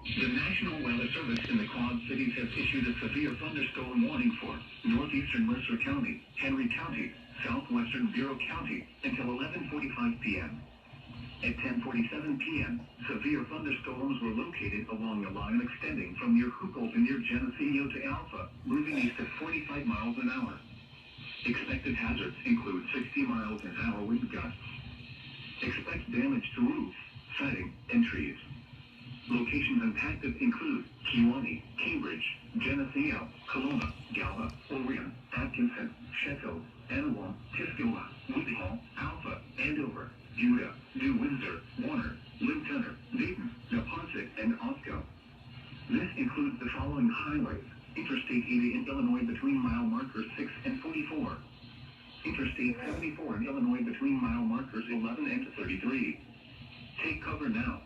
The National Weather Service in the Quad Cities has issued a severe thunderstorm warning for northeastern Mercer County, Henry County, southwestern Bureau County until 11:45 p.m. At 10:47 p.m., severe thunderstorms were located along a line extending from near Hooples and near Geneseo to Alpha, moving east at 45 miles an hour. Expected hazards include 60 miles an hour wind gusts. Expect damage to roofs, siding, and trees. Locations impacted include Kewanee, Cambridge, Geneseo, Kelowna, Galva, Orion, Atkinson, Sheffield, Annawan, Tuscola, Woodhall, Alpha, Andover, Judah, New Windsor, Warner, Lintonner, Dayton, Neponset, and Osco. This includes the following highways: Interstate 80 in Illinois between mile markers 6 and 44. Interstate 74 in Illinois between mile markers 11 and 33. Take cover now.